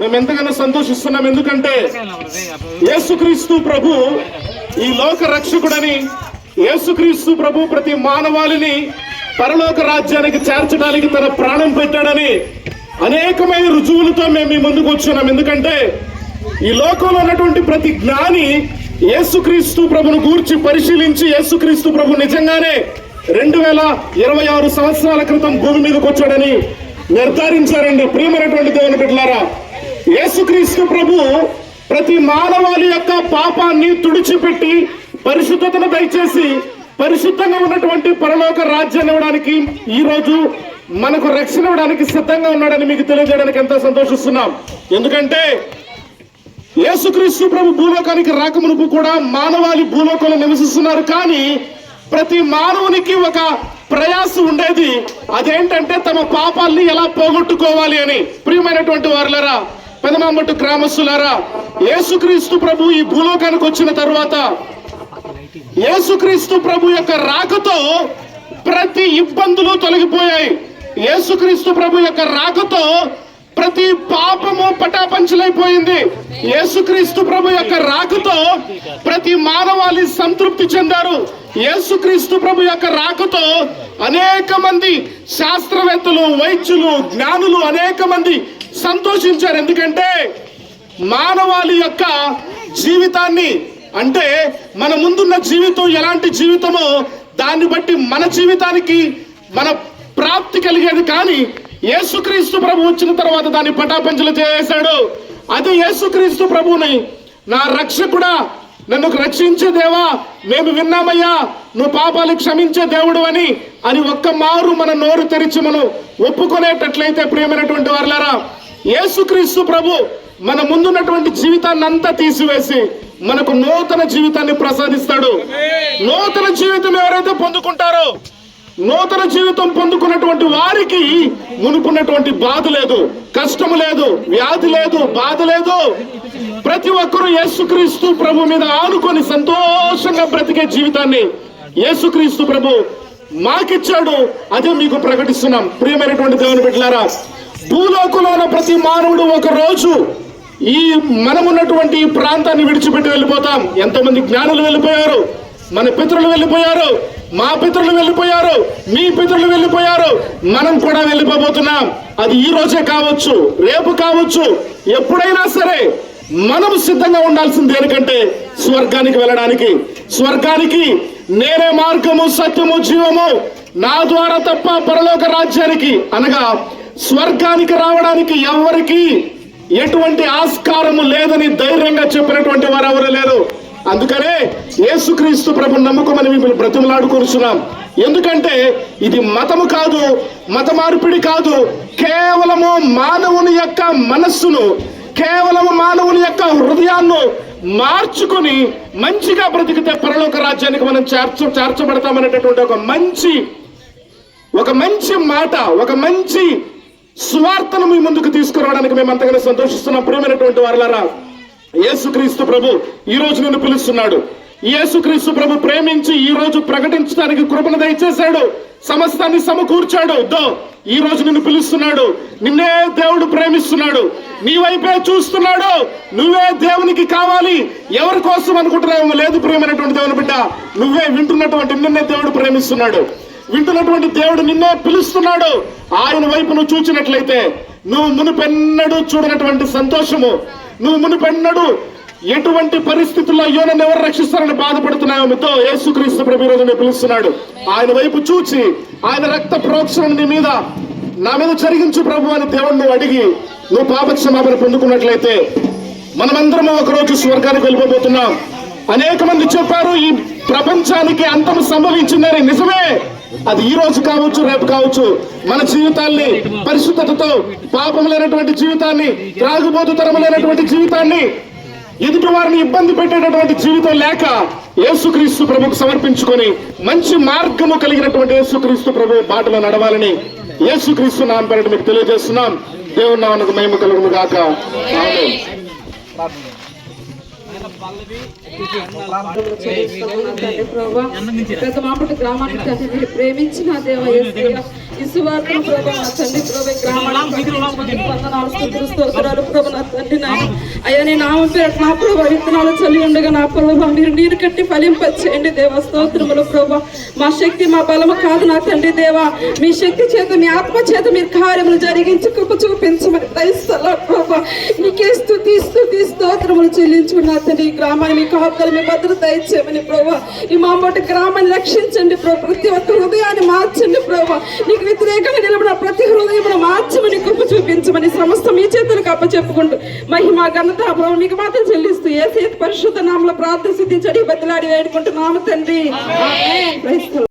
మేము ఎంతగానో సంతోషిస్తున్నాం. ఎందుకంటే యేసుక్రీస్తు ప్రభు ఈ లోక రక్షకుడని, యేసుక్రీస్తు ప్రభు ప్రతి మానవాళిని పరలోక రాజ్యానికి చేర్చడానికి తన ప్రాణం పెట్టాడని అనేకమైన రుజువులతో మేము మీ ముందుకు వచ్చున్నాం. ఎందుకంటే ఈ లోకంలో ఉన్నటువంటి ప్రతి జ్ఞాని యేసుక్రీస్తు ప్రభును గూర్చి పరిశీలించి యేసుక్రీస్తు ప్రభు నిజంగానే 2026 సంవత్సరాల క్రితం భూమి మీదకి వచ్చాడని నిర్ధారించారండి. ప్రియమైనటువంటి దేవుని బిడ్డలారా, యేసుక్రీస్తు ప్రభు ప్రతి మానవాళి యొక్క పాపాన్ని తుడిచిపెట్టి పరిశుద్ధతను దయచేసి పరిశుద్ధంగా ఉన్నటువంటి పరలోక రాజ్యాన్ని ఇవ్వడానికి, ఈ రోజు మనకు రక్షణ ఇవ్వడానికి సిద్ధంగా ఉన్నాడని మీకు తెలియజేయడానికి ఎంతో సంతోషిస్తున్నాం. ఎందుకంటే యేసుక్రీస్తు ప్రభు భూలోకానికి రాకమునుపు కూడా మానవాళి భూలోకంలో నివసిస్తున్నారు. కానీ ప్రతి మానవునికి ఒక ప్రయాస ఉండేది, అదేంటంటే తమ పాపాల్ని ఎలా పోగొట్టుకోవాలి అని. ప్రియమైనటువంటి వారులారా, పెదమాంబట్టు గ్రామస్తులారా, యేసుక్రీస్తు ప్రభు ఈ భూలోకానికి వచ్చిన తర్వాత యేసుక్రీస్తు ప్రభు యొక్క రాకతో ప్రతి ఇబ్బందులు తొలగిపోయాయి. యేసుక్రీస్తు ప్రభు యొక్క రాకతో ప్రతి పాపము పటాపంచలైపోయింది. యేసుక్రీస్తు ప్రభు యొక్క రాకతో ప్రతి మానవాళి సంతృప్తి చెందారు. యేసుక్రీస్తు ప్రభు యొక్క రాకతో అనేక మంది శాస్త్రవేత్తలు, వైద్యులు, జ్ఞానులు అనేక మంది సంతోషించారు. ఎందుకంటే మానవాళి యొక్క జీవితాన్ని, అంటే మన ముందున్న జీవితం ఎలాంటి జీవితమో దాన్ని బట్టి మన జీవితానికి మన ప్రాప్తి కలిగేది. కానీ యేసుక్రీస్తు ప్రభు వచ్చిన తర్వాత దాన్ని పటాపంచలు చేశాడు. అది యేసుక్రీస్తు ప్రభుని నా రక్షకుడా, నన్ను రక్షించే దేవా, మేము విన్నామయ్యా, నువ్వు పాపాలు క్షమించే దేవుడు అని ఒక్క మారు మన నోరు తెరిచి మనం ఒప్పుకునేటట్లయితే, ప్రియమైనటువంటి వారులారా, యేసుక్రీస్తు ప్రభు మన ముందున్నటువంటి జీవితాన్ని అంతా తీసివేసి మనకు నూతన జీవితాన్ని ప్రసాదిస్తాడు. నూతన జీవితం ఎవరైతే పొందుకుంటారో, నూతన జీవితం పొందుకున్నటువంటి వారికి మునుపున్నటువంటి బాధ లేదు, కష్టము లేదు, వ్యాధి లేదు, బాధ లేదు. ప్రతి ఒక్కరూ యేసుక్రీస్తు ప్రభు మీద ఆనుకొని సంతోషంగా బ్రతికే జీవితాన్ని యేసుక్రీస్తు ప్రభు మాకిచ్చాడు. అదే మీకు ప్రకటిస్తున్నాం. ప్రియమైనటువంటి దేవుని బిడ్డలారా, భూలోకంలో ఉన్న ప్రతి మానవుడు ఒక రోజు ఈ మనమున్నటువంటి ఈ ప్రాంతాన్ని విడిచిపెట్టి వెళ్ళిపోతాం. ఎంతో మంది జ్ఞానులు వెళ్ళిపోయారు, మన పితరులు వెళ్ళిపోయారు, మా పితరులు వెళ్ళిపోయారు, మీ పితరులు వెళ్ళిపోయారు, మనం కూడా వెళ్ళిపోబోతున్నాం. అది ఈ రోజే కావచ్చు, రేపు కావచ్చు, ఎప్పుడైనా సరే మనం సిద్ధంగా ఉండాల్సింది దేనికంటే స్వర్గానికి వెళ్ళడానికి. స్వర్గానికి నేనే మార్గము, సత్యము, జీవము, నా ద్వారా తప్ప పరలోక రాజ్యానికి, అనగా స్వర్గానికి రావడానికి ఎవరికి ఎటువంటి ఆస్కారము లేదని ధైర్యంగా చెప్పినటువంటి వారు ఎవరు లేరు. అందుకనే యేసుక్రీస్తు ప్రభు నమ్ముకోమని మిమ్మల్ని బ్రతిమలాడుకొనుచున్నాం. ఎందుకంటే ఇది మతము కాదు, మత మార్పిడి కాదు, కేవలము మానవుని యొక్క మనస్సును, కేవలము మానవుని యొక్క హృదయాన్ని మార్చుకొని మంచిగా బ్రతికితే పరలోక రాజ్యానికి మనం చేర్చబడతామనేటటువంటి ఒక మంచి మాట, ఒక మంచి సువార్తను మీ ముందుకు తీసుకురావడానికి మేము అంతగానో సంతోషిస్తున్నాం. ప్రియమైనటువంటి వారులారా, యేసుక్రీస్తు ప్రభు ఈ రోజు నిన్ను పిలుస్తున్నాడు. యేసుక్రీస్తు ప్రభు ప్రేమించి ఈ రోజు ప్రకటించడానికి కృపను దయచేశాడు, సమస్తాన్ని సమకూర్చాడు. ఈ రోజు నిన్ను పిలుస్తున్నాడు. నిన్నే దేవుడు ప్రేమిస్తున్నాడు, నీ వైపే చూస్తున్నాడు. నువ్వే దేవునికి కావాలి. ఎవరి కోసం అనుకుంటున్నావు? లేదు ప్రియమైనటువంటి దేవుని బిడ్డ, నువ్వే వింటున్నటువంటి నిన్నే దేవుడు ప్రేమిస్తున్నాడు. వింటున్నటువంటి దేవుడు నిన్నే పిలుస్తున్నాడు. ఆయన వైపు నువ్వు చూచినట్లయితే నువ్వు మునుపెన్నడూ చూడనటువంటి సంతోషము, నువ్వు మునుపెన్నడూ ఎటువంటి పరిస్థితుల్లో అయ్యో నన్ను ఎవరు రక్షిస్తారని బాధపడుతున్నామో యేసుక్రీస్తు ప్రభు రోజు పిలుస్తున్నాడు. ఆయన వైపు చూచి ఆయన రక్త ప్రోక్షణ నీ మీద, నా మీద జరిగించు ప్రభు అని దేవుడు నువ్వు అడిగి నువ్వు పాపక్షమాపణ పొందుకున్నట్లయితే మనమందరము ఒకరోజు స్వర్గానికి వెళ్ళిపోతున్నాం. అనేక మంది చెప్పారు ఈ ప్రపంచానికి అంతం సంభవించిందని. నిజమే, అది ఈ రోజు కావచ్చు, రేపు కావచ్చు. మన జీవితాల్ని పరిశుద్ధతతో, పాపం లేనటువంటి జీవితాన్ని, త్రాగుబోతుతనం లేనటువంటి జీవితాన్ని, ఎదుటి వారిని ఇబ్బంది పెట్టేటటువంటి జీవితం లేక యేసుక్రీస్తు ప్రభుకు సమర్పించుకొని మంచి మార్గము కలిగినటువంటి యేసుక్రీస్తు ప్రభు బాటలో నడవాలని యేసుక్రీస్తు నామం పేరిట మీకు తెలియజేస్తున్నాం. దేవుని నామమునకు మహిమ కలుగును గాక. ఆమేన్. గత మాపటి గ్రామానికి తండ్రి మీరు ప్రేమించిన దేవ యేసయ్య ఇసువార్తను ప్రభా నా తండ్రి ప్రభా గ్రామానికి వందనాలు స్తుతులు స్తోత్రాలు ప్రభా నా తండ్రి నాయన అయ్యా నీ నామం పేరట నా ప్రభా విత్తనాలు చల్లి ఉండగా నా ప్రభా మీరు నీరు కట్టి ఫలింపచేయండి దేవ స్తోత్రములు ప్రభా మా శక్తి మా బలము కాదు నా తండ్రి దేవా మీ శక్తి చేత మీ ఆత్మ చేత మీరు కార్యములు జరిగించి కృప చూపించమని క్రైస్తల ప్రభా నీకే స్తుతి స్తోత్రములు చెల్లించుకున్న తండ్రి ఈ గ్రామాన్ని మీ కాపుదల మీ భద్రత ఇచ్చేమని ప్రభా ఈ మాంబోటి గ్రామాన్ని రక్షించండి ప్రభా ప్రతి ఒక్క హృదయాన్ని మార్చండి ప్రభా నీకు వ్యతిరేకంగా నిలబడిన ప్రతి హృదయమును మార్చమని కృప చూపించమని సమస్త మీ చేతులకు అప్పచెప్పుకుంటూ మహిమ ఘనత ప్రభు నీకు మాత్రం చెల్లిస్తూ ఏ పరిశుద్ధ నామములో ప్రార్థన సిద్ధించడి బతిలాడి వేడుకుంటున్నాము తండ్రి ఆమేన్.